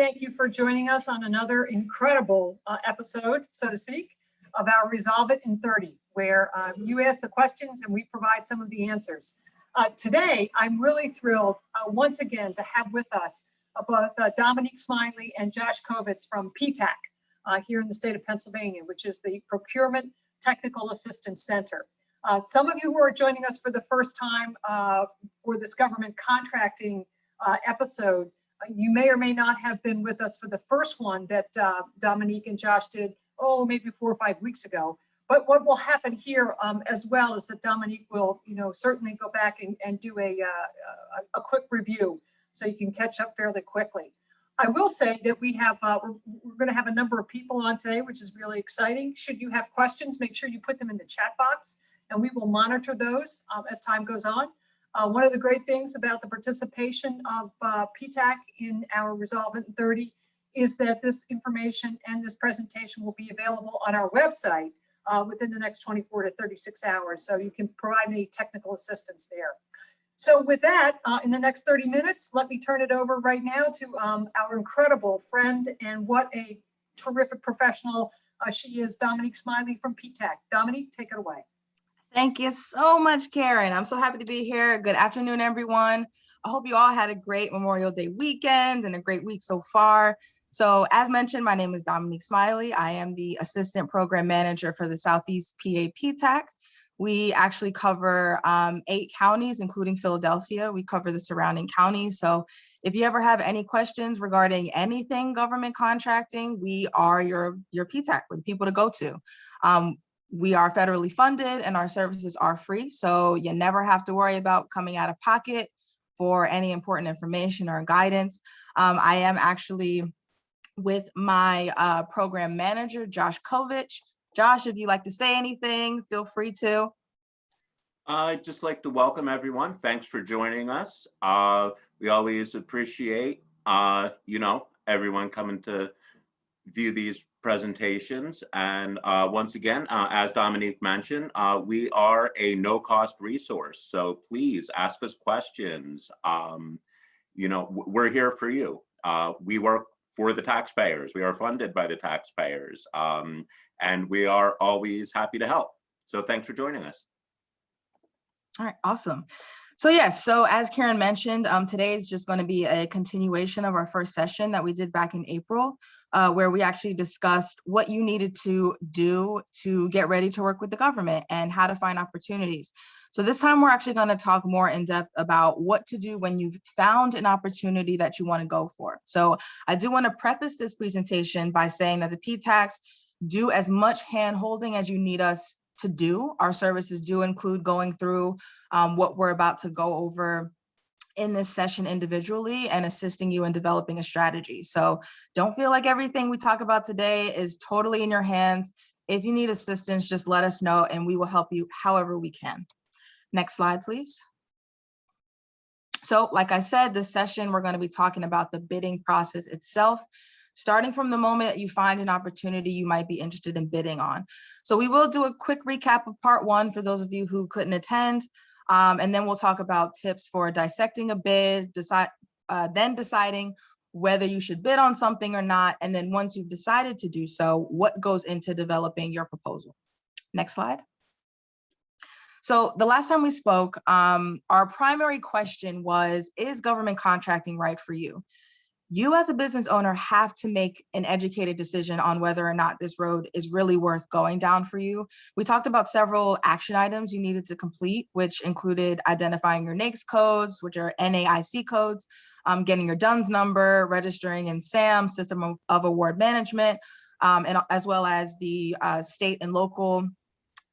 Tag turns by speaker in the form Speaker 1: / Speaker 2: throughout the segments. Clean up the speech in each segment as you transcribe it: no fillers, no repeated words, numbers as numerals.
Speaker 1: Thank you for joining us on another incredible episode, so to speak, of our Resolve It in 30, where you ask the questions and we provide some of the answers. Today, I'm really thrilled once again to have with us both Dominique Smiley and Josh Kovitz from PTAC here in the state of Pennsylvania, which is the Procurement Technical Assistance Center. Some of you who are joining us for the first time for this government contracting episode, you may or may not have been with us for the first one that Dominique and Josh did, maybe 4 or 5 weeks ago. But what will happen here as well is that Dominique will, certainly go back and do a quick review so you can catch up fairly quickly. I will say that we have, we're going to have a number of people on today, which is really exciting. Should you have questions, make sure you put them in the chat box and we will monitor those as time goes on. One of the great things about the participation of PTAC in our Resolve It in 30 is that this information and this presentation will be available on our website within the next 24 to 36 hours. So you can provide any technical assistance there. So with that, in the next 30 minutes, let me turn it over right now to our incredible friend and what a terrific professional she is, Dominique Smiley from PTAC. Dominique, take it away.
Speaker 2: Thank you so much, Karen. I'm so happy to be here. Good afternoon, everyone. I hope you all had a great Memorial Day weekend and a great week so far. So as mentioned, my name is Dominique Smiley. I am the Assistant Program Manager for the Southeast PA PTAC. We actually cover 8 counties, including Philadelphia. We cover the surrounding counties. So if you ever have any questions regarding anything government contracting, we are your PTAC. We're the people to go to. We are federally funded and our services are free. So you never have to worry about coming out of pocket for any important information or guidance. I am actually with my program manager, Josh Kovitz. Josh, if you'd like to say anything, feel free to.
Speaker 3: I'd just like to welcome everyone. Thanks for joining us. We always appreciate, everyone coming to view these presentations. And once again, as Dominique mentioned, we are a no-cost resource. So please ask us questions. We're here for you. We work for the taxpayers. We are funded by the taxpayers. And we are always happy to help. So thanks for joining us.
Speaker 2: All right, awesome. So yes, so as Karen mentioned, today is just going to be a continuation of our first session that we did back in April, where we actually discussed what you needed to do to get ready to work with the government and how to find opportunities. So this time we're actually going to talk more in depth about what to do when you've found an opportunity that you want to go for. So I do want to preface this presentation by saying that the PTACs do as much hand-holding as you need us to do. Our services do include going through what we're about to go over in this session individually and assisting you in developing a strategy. So don't feel like everything we talk about today is totally in your hands. If you need assistance, just let us know and we will help you however we can. Next slide, please. So like I said, this session, we're going to be talking about the bidding process itself, starting from the moment you find an opportunity you might be interested in bidding on. So we will do a quick recap of part 1 for those of you who couldn't attend. And then we'll talk about tips for dissecting a bid, then deciding whether you should bid on something or not. And then once you've decided to do so, what goes into developing your proposal. Next slide. So the last time we spoke, our primary question was, is government contracting right for you? You as a business owner have to make an educated decision on whether or not this road is really worth going down for you. We talked about several action items you needed to complete, which included identifying your NAICS codes, which are NAIC codes, getting your DUNS number, registering in SAM, System of Award Management, and as well as the state and local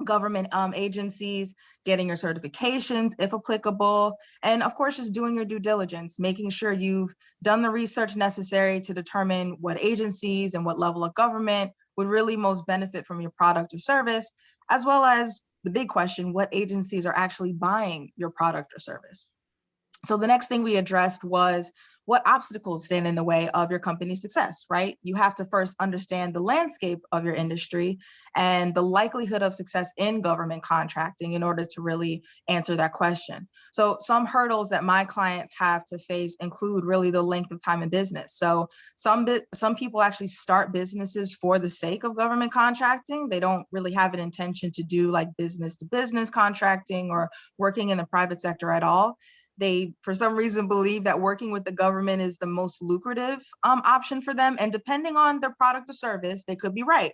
Speaker 2: government agencies, getting your certifications if applicable, and of course just doing your due diligence, making sure you've done the research necessary to determine what agencies and what level of government would really most benefit from your product or service, as well as the big question, what agencies are actually buying your product or service. So the next thing we addressed was what obstacles stand in the way of your company's success, right? You have to first understand the landscape of your industry and the likelihood of success in government contracting in order to really answer that question. So some hurdles that my clients have to face include really the length of time in business. So some people actually start businesses for the sake of government contracting. They don't really have an intention to do like business to business contracting or working in the private sector at all. They, for some reason, believe that working with the government is the most lucrative option for them. And depending on their product or service, they could be right.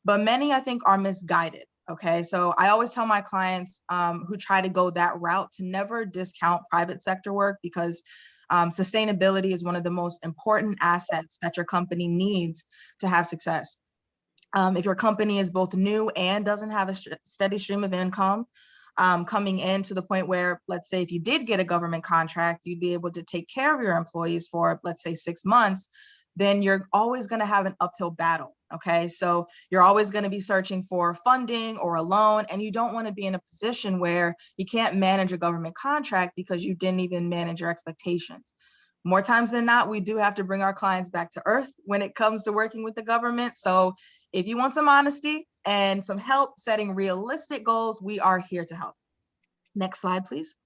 Speaker 2: But many, I think, are misguided. Okay, so I always tell my clients who try to go that route to never discount private sector work, because sustainability is one of the most important assets that your company needs to have success. If your company is both new and doesn't have a steady stream of income, coming in to the point where, let's say, if you did get a government contract, you'd be able to take care of your employees for, let's say, 6 months, then you're always going to have an uphill battle. Okay, so you're always going to be searching for funding or a loan, and you don't want to be in a position where you can't manage a government contract because you didn't even manage your expectations. More times than not, we do have to bring our clients back to earth when it comes to working with the government. So if you want some honesty and some help setting realistic goals, we are here to help. Next slide, please.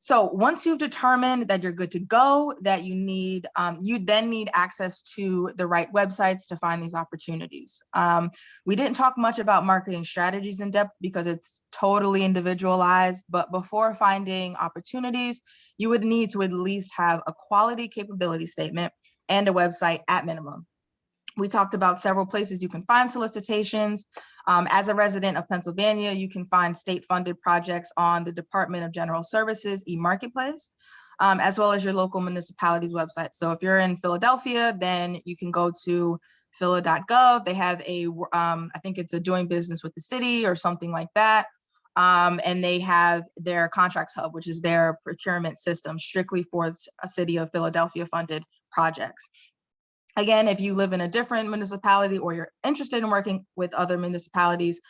Speaker 2: So once you've determined that you're good to go, that you then need access to the right websites to find these opportunities. We didn't talk much about marketing strategies in depth because it's totally individualized, but before finding opportunities, you would need to at least have a quality capability statement and a website at minimum. We talked about several places you can find solicitations. As a resident of Pennsylvania, you can find state-funded projects on the Department of General Services e-marketplace, as well as your local municipality's website. So if you're in Philadelphia, then you can go to phila.gov. They have I think it's a doing business with the city or something like that. And they have their contracts hub, which is their procurement system strictly for a city of Philadelphia funded projects. Again, if you live in a different municipality or you're interested in working with other municipalities,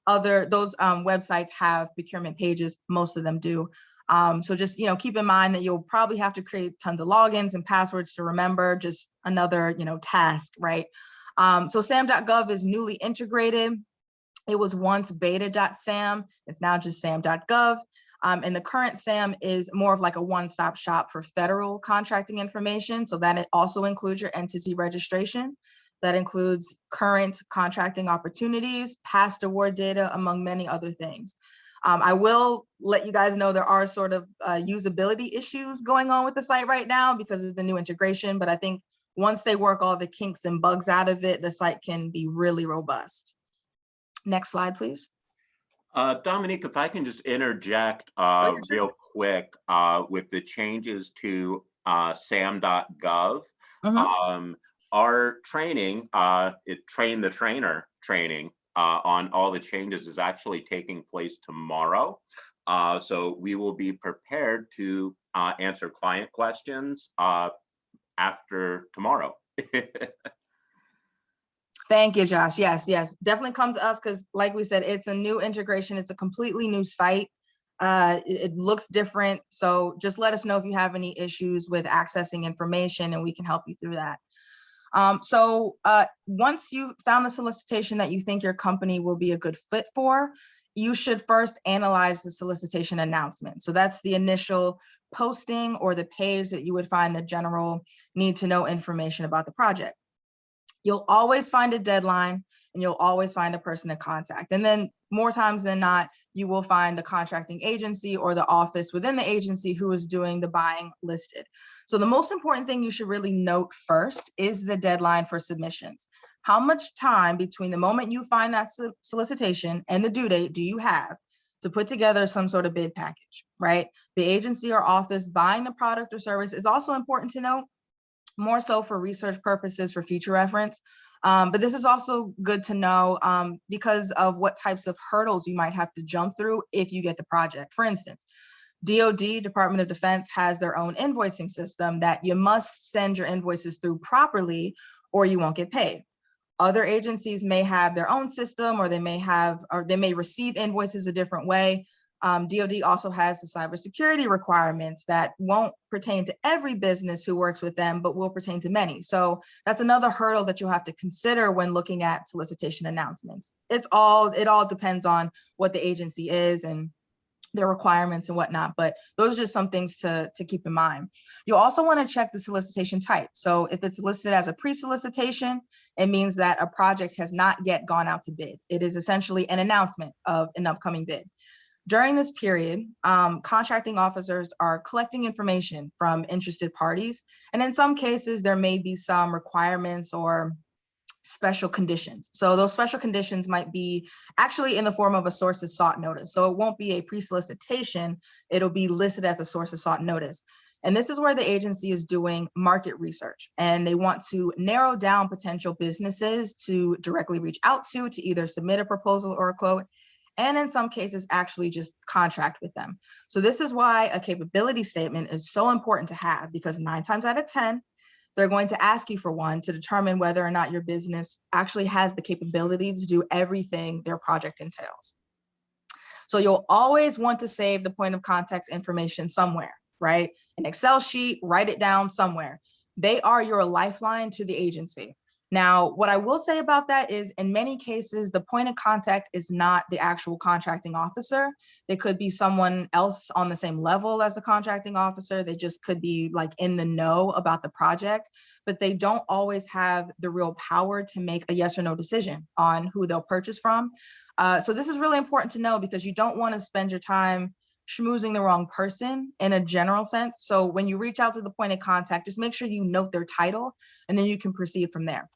Speaker 2: those websites have procurement pages. Most of them do. So just keep in mind that you'll probably have to create tons of logins and passwords to remember. Just another task, right? So sam.gov is newly integrated. It was once beta.sam. It's now just sam.gov. And the current SAM is more of like a one-stop shop for federal contracting information. So that it also includes your entity registration. That includes current contracting opportunities, past award data, among many other things. I will let you guys know there are sort of usability issues going on with the site right now because of the new integration. But I think once they work all the kinks and bugs out of it, the site can be really robust. Next slide, please.
Speaker 3: Dominique, if I can just interject real quick with the changes to sam.gov. Our training, Train the Trainer training on all the changes is actually taking place tomorrow. So we will be prepared to answer client questions after tomorrow.
Speaker 2: Thank you, Josh. Yes, definitely come to us because like we said, it's a new integration. It's a completely new site. It looks different. So just let us know if you have any issues with accessing information and we can help you through that. So once you found the solicitation that you think your company will be a good fit for, you should first analyze the solicitation announcement. So that's the initial posting or the page that you would find the general need to know information about the project. You'll always find a deadline and you'll always find a person to contact. And then more times than not, you will find the contracting agency or the office within the agency who is doing the buying listed. So the most important thing you should really note first is the deadline for submissions. How much time between the moment you find that solicitation and the due date do you have to put together some sort of bid package, right? The agency or office buying the product or service is also important to note, more so for research purposes for future reference. But this is also good to know because of what types of hurdles you might have to jump through if you get the project. For instance, DoD, Department of Defense, has their own invoicing system that you must send your invoices through properly or you won't get paid. Other agencies may have their own system or they may receive invoices a different way. DoD also has the cybersecurity requirements that won't pertain to every business who works with them, but will pertain to many. So that's another hurdle that you'll have to consider when looking at solicitation announcements. It all depends on what the agency is and their requirements and whatnot, but those are just some things to keep in mind. You'll also want to check the solicitation type. So if it's listed as a pre-solicitation, it means that a project has not yet gone out to bid. It is essentially an announcement of an upcoming bid. During this period, contracting officers are collecting information from interested parties. And in some cases, there may be some requirements or special conditions. So those special conditions might be actually in the form of a sources sought notice. So it won't be a pre-solicitation, it'll be listed as a sources sought notice. And this is where the agency is doing market research, and they want to narrow down potential businesses to directly reach out to either submit a proposal or a quote, and in some cases actually just contract with them. So this is why a capability statement is so important to have, because 9 times out of 10, they're going to ask you for one to determine whether or not your business actually has the capability to do everything their project entails. So you'll always want to save the point of contact information somewhere, right? An Excel sheet, write it down somewhere. They are your lifeline to the agency. Now, what I will say about that is in many cases, the point of contact is not the actual contracting officer. They could be someone else on the same level as the contracting officer. They just could be like in the know about the project, but they don't always have the real power to make a yes or no decision on who they'll purchase from. So this is really important to know, because you don't want to spend your time schmoozing the wrong person in a general sense. So when you reach out to the point of contact, just make sure you note their title, and then you can proceed from there.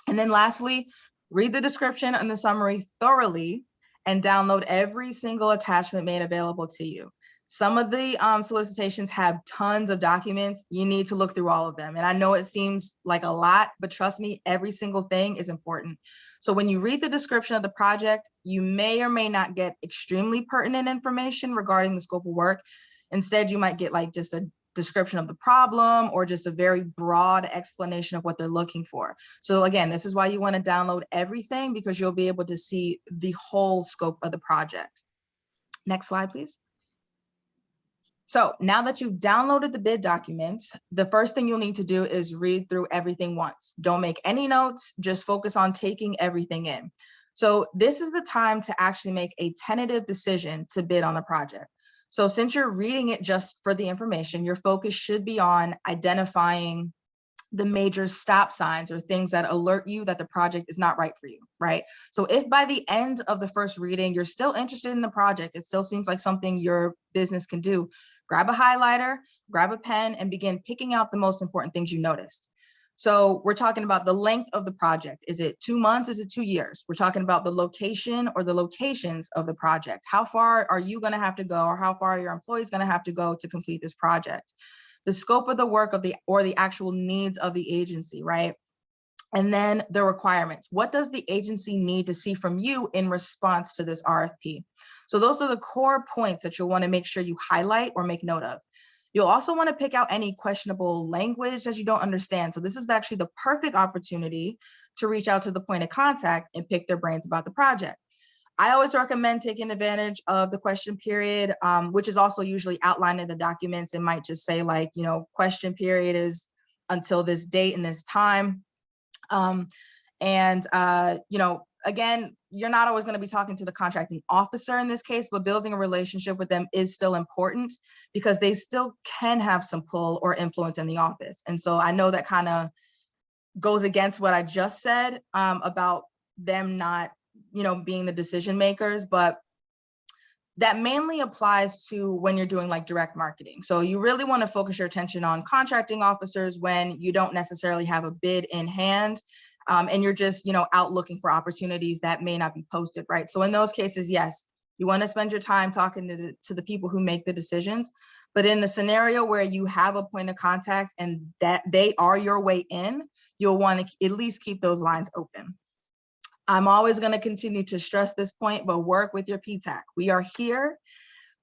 Speaker 2: And then lastly, read the description and the summary thoroughly and download every single attachment made available to you. Some of the solicitations have tons of documents. You need to look through all of them. And I know it seems like a lot, but trust me, every single thing is important. So when you read the description of the project, you may or may not get extremely pertinent information regarding the scope of work. Instead, you might get like just a description of the problem or just a very broad explanation of what they're looking for. So again, this is why you want to download everything, because you'll be able to see the whole scope of the project. Next slide, please. So now that you've downloaded the bid documents, the first thing you'll need to do is read through everything once. Don't make any notes, just focus on taking everything in. So this is the time to actually make a tentative decision to bid on the project. So since you're reading it just for the information, your focus should be on identifying the major stop signs or things that alert you that the project is not right for you, right? So if by the end of the first reading, you're still interested in the project, it still seems like something your business can do, grab a highlighter, grab a pen, and begin picking out the most important things you noticed. So we're talking about the length of the project. Is it 2 months? Is it 2 years? We're talking about the location or the locations of the project. How far are you going to have to go, or how far are your employees going to have to go to complete this project? The scope of the work of the actual needs of the agency, right? And then the requirements. What does the agency need to see from you in response to this RFP? So those are the core points that you'll want to make sure you highlight or make note of. You'll also want to pick out any questionable language that you don't understand. So this is actually the perfect opportunity to reach out to the point of contact and pick their brains about the project. I always recommend taking advantage of the question period, which is also usually outlined in the documents. It might just say like, you know, question period is until this date and this time. You know, again, you're not always going to be talking to the contracting officer in this case, but building a relationship with them is still important, because they still can have some pull or influence in the office. And so I know that kind of goes against what I just said about them not, you know, being the decision makers, but that mainly applies to when you're doing like direct marketing. So you really want to focus your attention on contracting officers when you don't necessarily have a bid in hand. And you're just, you know, out looking for opportunities that may not be posted, right? So in those cases, yes, you want to spend your time talking to the people who make the decisions. But in the scenario where you have a point of contact and that they are your way in, you'll want to at least keep those lines open. I'm always going to continue to stress this point, but work with your PTAC. We are here.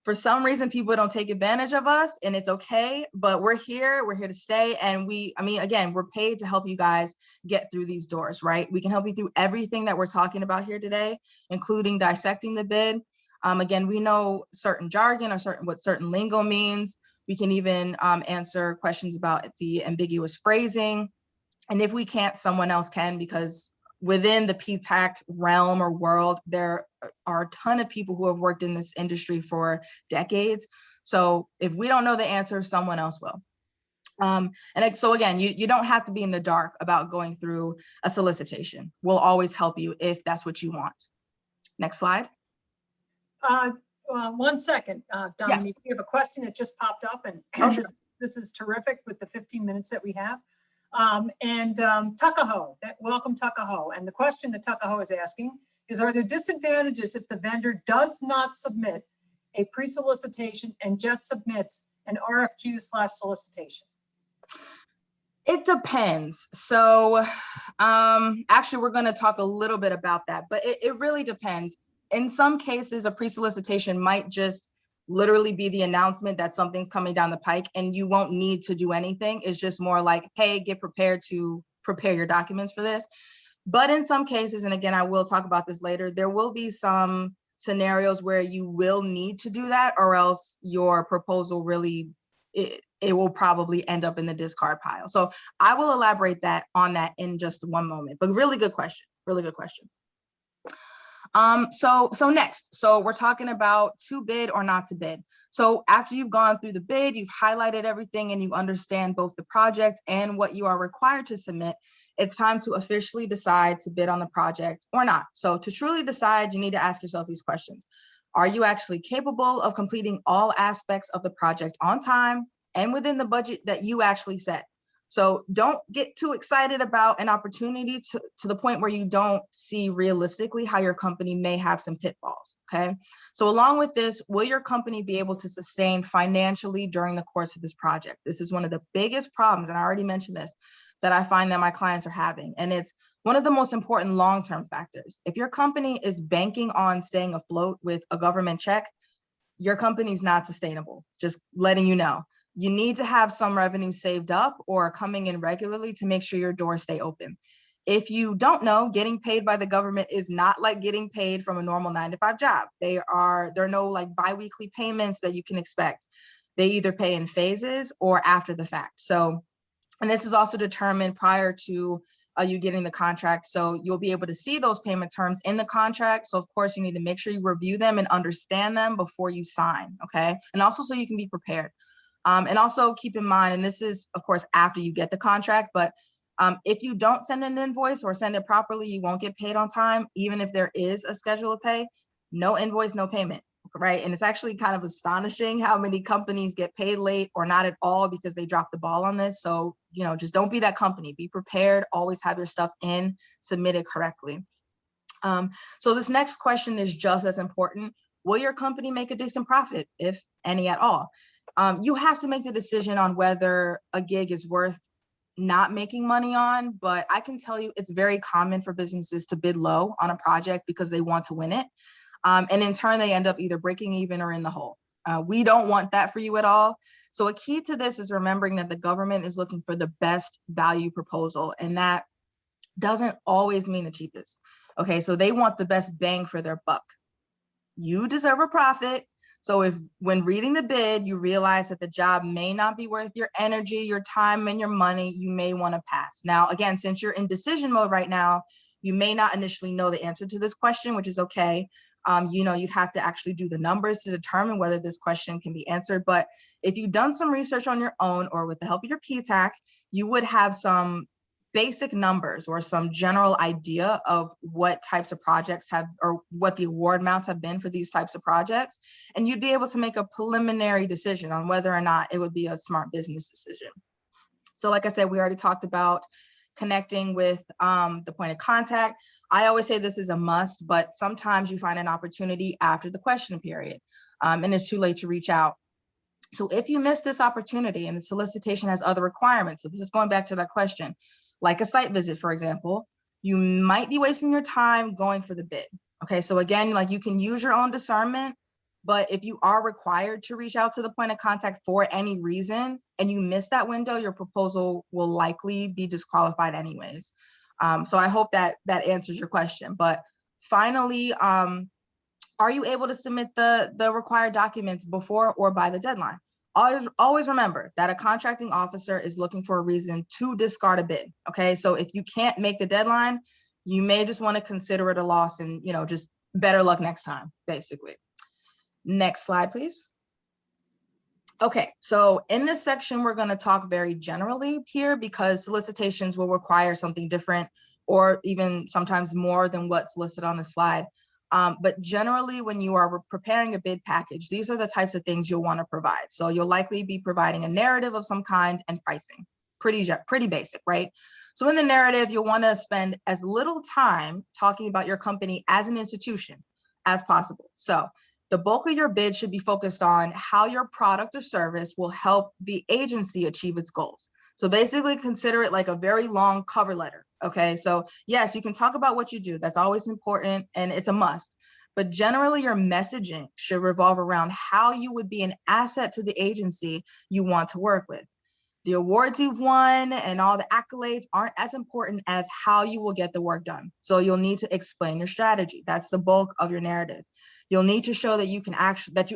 Speaker 2: For some reason, people don't take advantage of us, and it's okay, but we're here to stay. And again, we're paid to help you guys get through these doors, right? We can help you through everything that we're talking about here today, including dissecting the bid. Again, we know certain jargon or what certain lingo means. We can even answer questions about the ambiguous phrasing. And if we can't, someone else can, because within the PTAC realm or world, there are a ton of people who have worked in this industry for decades. So if we don't know the answer, someone else will. So again, you don't have to be in the dark about going through a solicitation. We'll always help you if that's what you want. Next slide.
Speaker 1: 1 second, Dominique,
Speaker 2: Yes.
Speaker 1: we have a question that just popped up, and
Speaker 2: Oh,
Speaker 1: this is terrific with the 15 minutes that we have. Tuckahoe, welcome Tuckahoe. And the question that Tuckahoe is asking is, are there disadvantages if the vendor does not submit a pre-solicitation and just submits an RFQ/solicitation?
Speaker 2: It depends. So actually, we're going to talk a little bit about that, but it really depends. In some cases, a pre-solicitation might just literally be the announcement that something's coming down the pike and you won't need to do anything. It's just more like, hey, get prepared to prepare your documents for this. But in some cases, and again, I will talk about this later, there will be some scenarios where you will need to do that, or else your proposal really, it will probably end up in the discard pile. So I will elaborate on that in just one moment, but really good question, really good question. So next, so we're talking about to bid or not to bid. So after you've gone through the bid, you've highlighted everything and you understand both the project and what you are required to submit, it's time to officially decide to bid on the project or not. So to truly decide, you need to ask yourself these questions. Are you actually capable of completing all aspects of the project on time and within the budget that you actually set? So don't get too excited about an opportunity to the point where you don't see realistically how your company may have some pitfalls, okay? So along with this, will your company be able to sustain financially during the course of this project? This is one of the biggest problems, and I already mentioned this, that I find that my clients are having. And it's one of the most important long-term factors. If your company is banking on staying afloat with a government check, your company's not sustainable, just letting you know. You need to have some revenue saved up or coming in regularly to make sure your doors stay open. If you don't know, getting paid by the government is not like getting paid from a normal 9-to-5 job. There are no like biweekly payments that you can expect. They either pay in phases or after the fact. So, and this is also determined prior to you getting the contract. So you'll be able to see those payment terms in the contract. So of course you need to make sure you review them and understand them before you sign, okay? And also so you can be prepared. And also keep in mind, and this is of course after you get the contract, but if you don't send an invoice or send it properly, you won't get paid on time, even if there is a schedule of pay. No invoice, no payment, right? And it's actually kind of astonishing how many companies get paid late or not at all because they dropped the ball on this. So, you know, just don't be that company. Be prepared, always have your stuff in, submitted correctly. So this next question is just as important. Will your company make a decent profit, if any at all? You have to make the decision on whether a gig is worth not making money on, but I can tell you it's very common for businesses to bid low on a project because they want to win it. And in turn, they end up either breaking even or in the hole. We don't want that for you at all. So a key to this is remembering that the government is looking for the best value proposal, and that doesn't always mean the cheapest. Okay, so they want the best bang for their buck. You deserve a profit. So if when reading the bid, you realize that the job may not be worth your energy, your time, and your money, you may want to pass. Now, again, since you're in decision mode right now, you may not initially know the answer to this question, which is okay. You know, you'd have to actually do the numbers to determine whether this question can be answered. But if you've done some research on your own or with the help of your PTAC, you would have some basic numbers or some general idea of what types of projects have, or what the award amounts have been for these types of projects. And you'd be able to make a preliminary decision on whether or not it would be a smart business decision. So like I said, we already talked about connecting with the point of contact. I always say this is a must, but sometimes you find an opportunity after the question period and it's too late to reach out. So if you miss this opportunity and the solicitation has other requirements, so this is going back to that question, like a site visit, for example, you might be wasting your time going for the bid. Okay, so again, like you can use your own discernment, but if you are required to reach out to the point of contact for any reason and you miss that window, your proposal will likely be disqualified anyways. So I hope that answers your question. But finally, Are you able to submit the required documents before or by the deadline? Always remember that a contracting officer is looking for a reason to discard a bid, okay? So if you can't make the deadline, you may just want to consider it a loss and, just better luck next time, basically. Next slide, please. Okay, so in this section, we're going to talk very generally here because solicitations will require something different or even sometimes more than what's listed on the slide. But generally, when you are preparing a bid package, these are the types of things you'll want to provide. So you'll likely be providing a narrative of some kind and pricing. Pretty basic, right? So in the narrative, you'll want to spend as little time talking about your company as an institution as possible. So the bulk of your bid should be focused on how your product or service will help the agency achieve its goals. So basically consider it like a very long cover letter, okay? So yes, you can talk about what you do. That's always important and it's a must. But generally your messaging should revolve around how you would be an asset to the agency you want to work with. The awards you've won and all the accolades aren't as important as how you will get the work done. So you'll need to explain your strategy. That's the bulk of your narrative. You'll need to show that you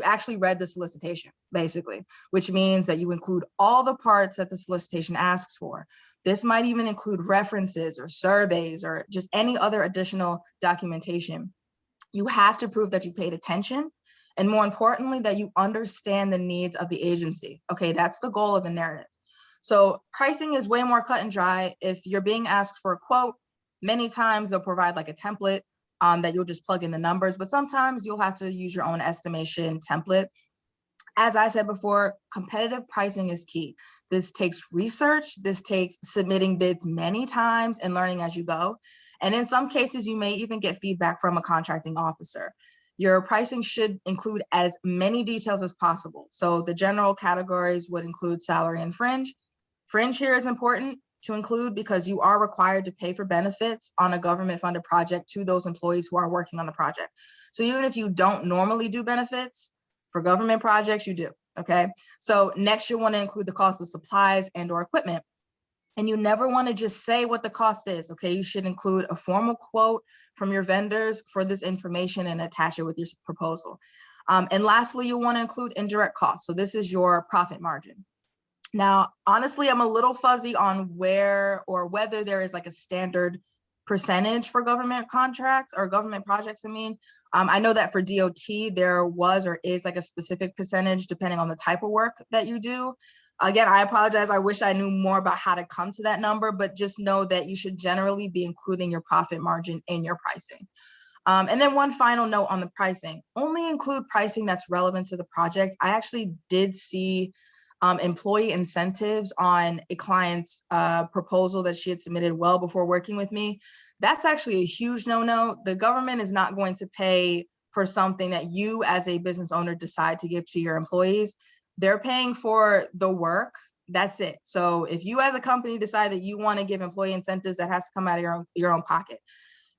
Speaker 2: actually read the solicitation, basically, which means that you include all the parts that the solicitation asks for. This might even include references or surveys or just any other additional documentation. You have to prove that you paid attention and more importantly, that you understand the needs of the agency. Okay, that's the goal of the narrative. So pricing is way more cut and dry. If you're being asked for a quote, many times they'll provide like a template that you'll just plug in the numbers, but sometimes you'll have to use your own estimation template. As I said before, competitive pricing is key. This takes research, this takes submitting bids many times and learning as you go. And in some cases, you may even get feedback from a contracting officer. Your pricing should include as many details as possible. So the general categories would include salary and fringe. Fringe here is important to include because you are required to pay for benefits on a government funded project to those employees who are working on the project. So even if you don't normally do benefits for government projects, you do, okay? So next you'll want to include the cost of supplies and or equipment. And you never want to just say what the cost is, okay? You should include a formal quote from your vendors for this information and attach it with your proposal. And lastly, you'll want to include indirect costs. So this is your profit margin. Now, honestly, I'm a little fuzzy on where or whether there is like a standard percentage for government contracts or government projects. I know that for DOT, there was or is like a specific percentage depending on the type of work that you do. Again, I apologize. I wish I knew more about how to come to that number, but just know that you should generally be including your profit margin in your pricing. And then one final note on the pricing, only include pricing that's relevant to the project. I actually did see employee incentives on a client's proposal that she had submitted well before working with me. That's actually a huge no-no. The government is not going to pay for something that you as a business owner decide to give to your employees. They're paying for the work. That's it. So if you as a company decide that you want to give employee incentives, that has to come out of your own pocket.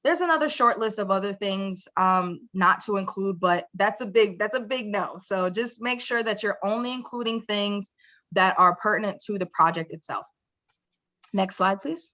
Speaker 2: There's another short list of other things not to include, but that's a big no. So just make sure that you're only including things that are pertinent to the project itself. Next slide, please.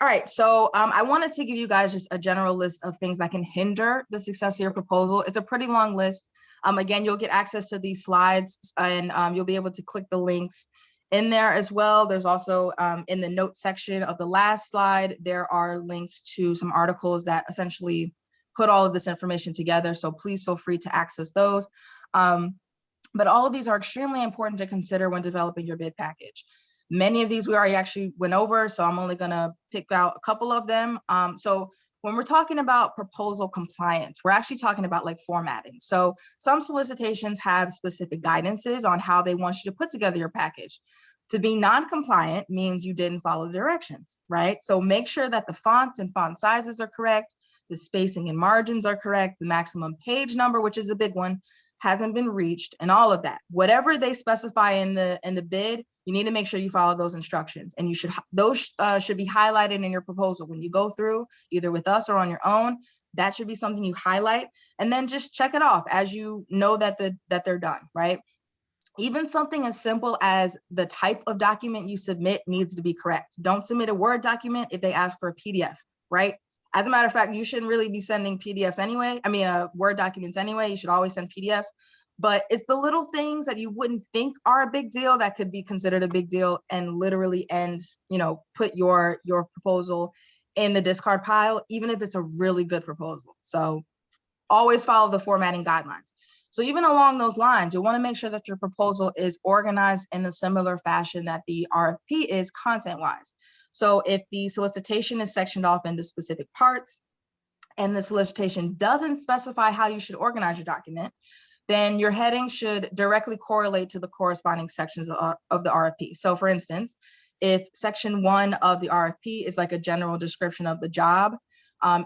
Speaker 2: All right, so I wanted to give you guys just a general list of things that can hinder the success of your proposal. It's a pretty long list. Again, you'll get access to these slides and you'll be able to click the links in there as well. There's also in the notes section of the last slide, there are links to some articles that essentially put all of this information together. So please feel free to access those. But all of these are extremely important to consider when developing your bid package. Many of these we already actually went over, so I'm only gonna pick out a couple of them. So when we're talking about proposal compliance, we're actually talking about like formatting. So some solicitations have specific guidances on how they want you to put together your package. To be non-compliant means you didn't follow the directions, right? So make sure that the fonts and font sizes are correct, the spacing and margins are correct, the maximum page number, which is a big one, hasn't been reached, and all of that. Whatever they specify in the bid, you need to make sure you follow those instructions, and those should be highlighted in your proposal when you go through, either with us or on your own. That should be something you highlight, and then just check it off as you know that they're done, right? Even something as simple as the type of document you submit needs to be correct. Don't submit a Word document if they ask for a PDF, right? As a matter of fact, you shouldn't really be sending PDFs anyway. I mean, Word documents anyway. You should always send PDFs. But it's the little things that you wouldn't think are a big deal that could be considered a big deal and literally put your proposal in the discard pile, even if it's a really good proposal. So always follow the formatting guidelines. So even along those lines, you'll want to make sure that your proposal is organized in a similar fashion that the RFP is content-wise. So if the solicitation is sectioned off into specific parts and the solicitation doesn't specify how you should organize your document, then your heading should directly correlate to the corresponding sections of the RFP. So for instance, if section 1 of the RFP is like a general description of the job,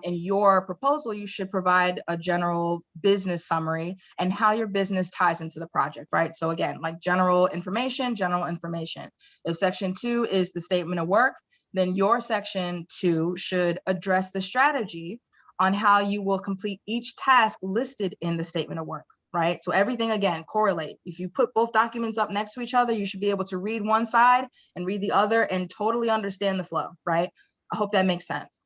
Speaker 2: in your proposal, you should provide a general business summary and how your business ties into the project, right? So again, like general information. If section 2 is the statement of work, then your section 2 should address the strategy on how you will complete each task listed in the statement of work. Right? So everything, again, correlate. If you put both documents up next to each other, you should be able to read one side and read the other and totally understand the flow, right? I hope that makes sense.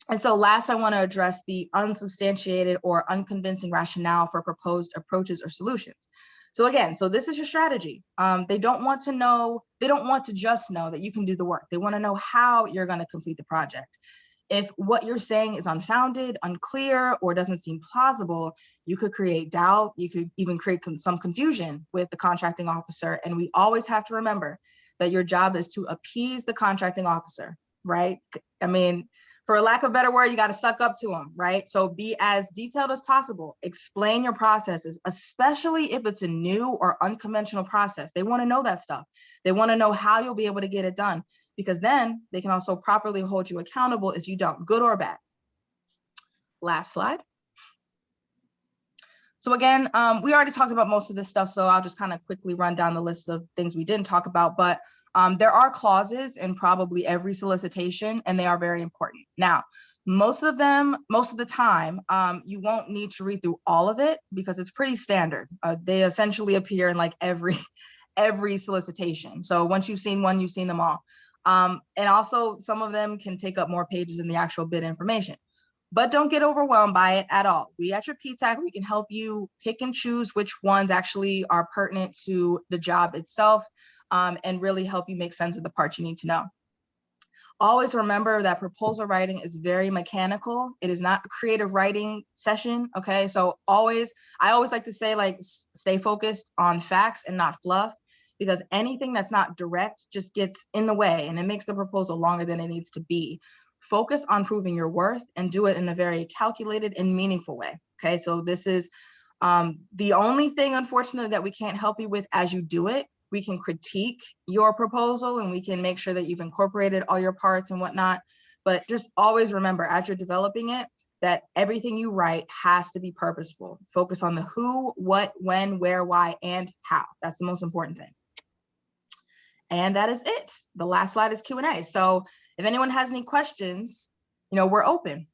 Speaker 2: And so last, I want to address the unsubstantiated or unconvincing rationale for proposed approaches or solutions. So again, this is your strategy. They don't want to just know that you can do the work. They want to know how you're going to complete the project. If what you're saying is unfounded, unclear, or doesn't seem plausible, you could create doubt. You could even create some confusion with the contracting officer. And we always have to remember that your job is to appease the contracting officer, right? I mean, for a lack of a better word, you got to suck up to them, right? So be as detailed as possible. Explain your processes, especially if it's a new or unconventional process. They want to know that stuff. They want to know how you'll be able to get it done, because then they can also properly hold you accountable if you don't, good or bad. Last slide. So again, we already talked about most of this stuff, so I'll just kind of quickly run down the list of things we didn't talk about, but there are clauses in probably every solicitation, and they are very important. Now, most of the time, you won't need to read through all of it because it's pretty standard. They essentially appear in like every solicitation. So once you've seen one, you've seen them all. And also some of them can take up more pages than the actual bid information, but don't get overwhelmed by it at all. We at your PTAC, we can help you pick and choose which ones actually are pertinent to the job itself, and really help you make sense of the parts you need to know. Always remember that proposal writing is very mechanical. It is not a creative writing session, okay? So I always like to say, like, stay focused on facts and not fluff, because anything that's not direct just gets in the way and it makes the proposal longer than it needs to be. Focus on proving your worth and do it in a very calculated and meaningful way, okay? So this is the only thing, unfortunately, that we can't help you with as you do it. We can critique your proposal and we can make sure that you've incorporated all your parts and whatnot, but just always remember as you're developing it, that everything you write has to be purposeful. Focus on the who, what, when, where, why, and how. That's the most important thing. And that is it. The last slide is Q&A. So if anyone has any questions, we're open.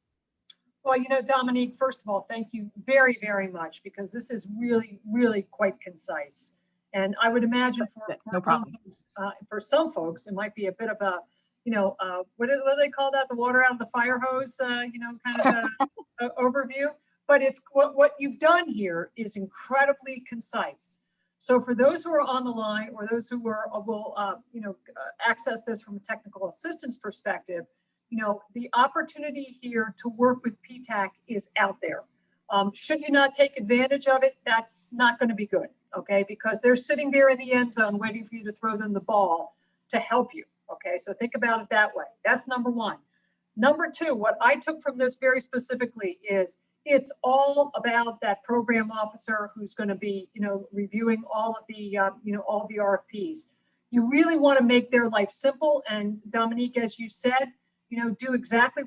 Speaker 1: Well, Dominique, first of all, thank you very, very much, because this is really, really quite concise. And I would imagine for some folks, it might be a bit of a, what do they call that? The water out of the fire hose, kind of a overview. But it's what you've done here is incredibly concise. So for those who are on the line or those who will access this from a technical assistance perspective, the opportunity here to work with PTAC is out there. Should you not take advantage of it, that's not going to be good, okay? Because they're sitting there in the end zone waiting for you to throw them the ball to help you, okay? So think about it that way. That's number one. Number two, what I took from this very specifically is it's all about that program officer who's going to be, reviewing all of the, all the RFPs. You really want to make their life simple. And Dominique, as you said, do exactly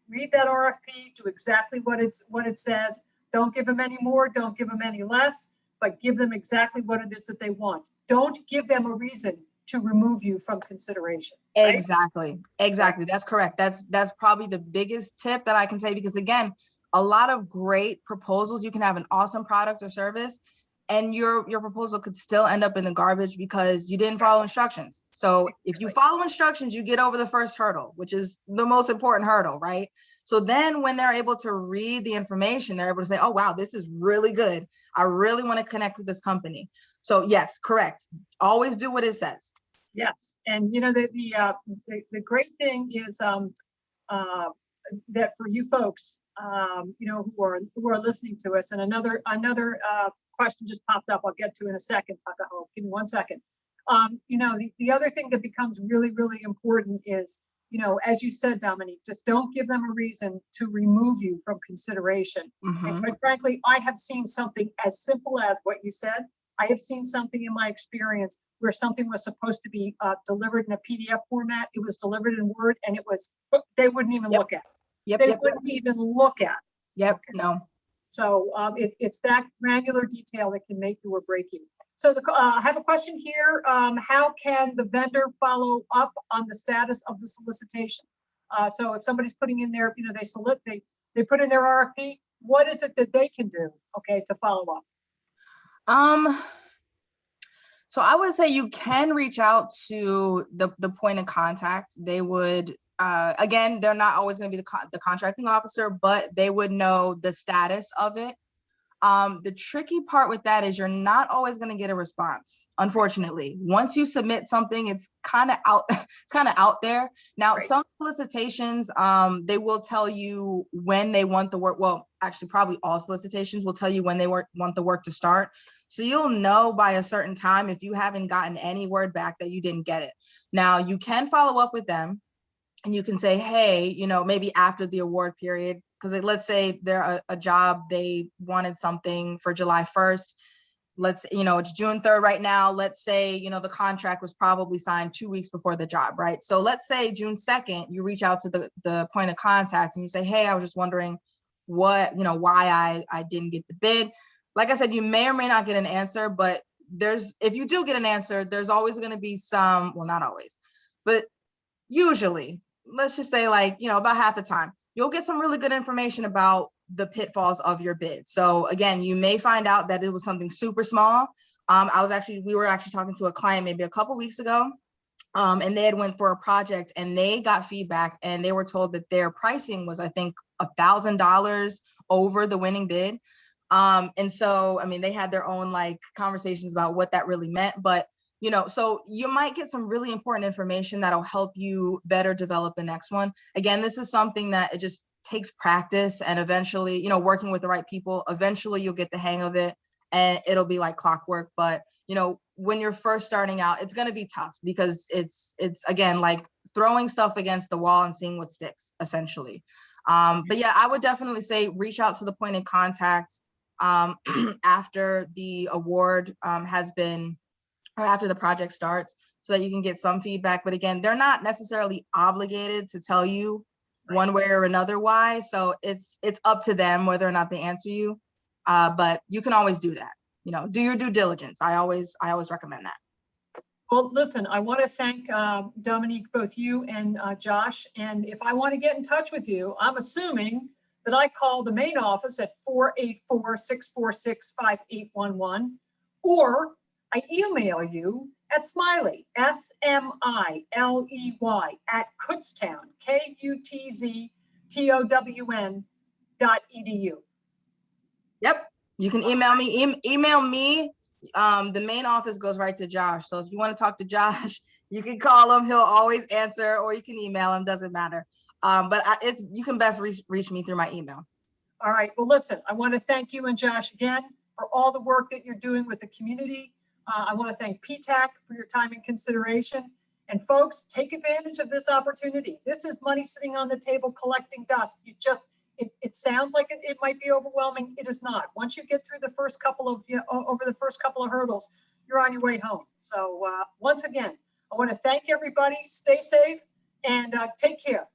Speaker 1: read that RFP, do exactly what it says. Don't give them any more, don't give them any less, but give them exactly what it is that they want. Don't give them a reason to remove you from consideration. Right?
Speaker 2: Exactly. That's correct. That's probably the biggest tip that I can say, because again, a lot of great proposals, you can have an awesome product or service, and your proposal could still end up in the garbage because you didn't follow instructions. So if you follow instructions, you get over the first hurdle, which is the most important hurdle, right? So then when they're able to read the information, they're able to say, oh, wow, this is really good. I really want to connect with this company. So yes, correct. Always do what it says.
Speaker 1: Yes, and you know, the great thing is that for you folks, you know, who are listening to us, and another question just popped up. I'll get to in a second. Tuckahoe, give me 1 second. You know, the other thing that becomes really, really important is, you know, as you said, Dominique, just don't give them a reason to remove you from consideration. And quite frankly, I have seen something as simple as what you said. I have seen something in my experience where something was supposed to be delivered in a PDF format. It was delivered in Word, and they wouldn't even look at it. They wouldn't even look at it.
Speaker 2: Okay. No.
Speaker 1: So it's that granular detail that can make you or break you. So I have a question here. How can the vendor follow up on the status of the solicitation? So if somebody's putting in their, you know, they put in their RFP, what is it that they can do, okay, to follow up?
Speaker 2: So I would say you can reach out to the point of contact. They would, again, they're not always going to be the contracting officer, but they would know the status of it. The tricky part with that is you're not always going to get a response. Unfortunately, once you submit something, it's kind of out, it's kind of out there. Now, right. Some solicitations, they will tell you when they want the work. Well, actually, probably all solicitations will tell you when they want the work to start. So you'll know by a certain time if you haven't gotten any word back that you didn't get it. Now, you can follow up with them and you can say, hey, you know, maybe after the award period, because let's say they're a job, they wanted something for July 1st. Let's, you know, it's June 3rd right now. Let's say, you know, the contract was probably signed 2 weeks before the job, right? So let's say June 2nd, you reach out to the point of contact and you say, hey, I was just wondering what, you know, why I didn't get the bid. Like I said, you may or may not get an answer, but if you do get an answer, there's always going to be some, well, not always, but usually, let's just say like, you know, about half the time, you'll get some really good information about the pitfalls of your bid. So again, you may find out that it was something super small. We were actually talking to a client maybe a couple weeks ago, and they had went for a project and they got feedback and they were told that their pricing was, I think, $1,000 over the winning bid. And so, I mean, they had their own like conversations about what that really meant, but you know, so you might get some really important information that'll help you better develop the next one. Again, this is something that it just takes practice and eventually, you know, working with the right people, eventually you'll get the hang of it and it'll be like clockwork. But, you know, when you're first starting out, it's going to be tough because it's again, like throwing stuff against the wall and seeing what sticks essentially. But yeah, I would definitely say reach out to the point of contact after the award has been, or after the project starts, so that you can get some feedback. But again, they're not necessarily obligated to tell you one way or another why. So it's up to them whether or not they answer you. But you can always do that. You know, do your due diligence. I always recommend that.
Speaker 1: Well, listen, I want to thank Dominique, both you and Josh. And if I want to get in touch with you, I'm assuming that I call the main office at 484-646-5811, or I email you at Smiley, SMILEY @Kutztown, KUTZTOWN.edu.
Speaker 2: Yep, you can email me. Email me. The main office goes right to Josh. So if you want to talk to Josh, you can call him. He'll always answer, or you can email him. Doesn't matter. But you can best reach me through my email.
Speaker 1: All right. Well, listen, I want to thank you and Josh again for all the work that you're doing with the community. I want to thank PTAC for your time and consideration. And folks, take advantage of this opportunity. This is money sitting on the table collecting dust. It sounds like it might be overwhelming. It is not. Once you get through the first couple of, over the first couple of hurdles, you're on your way home. So once again, I want to thank everybody. Stay safe and take care.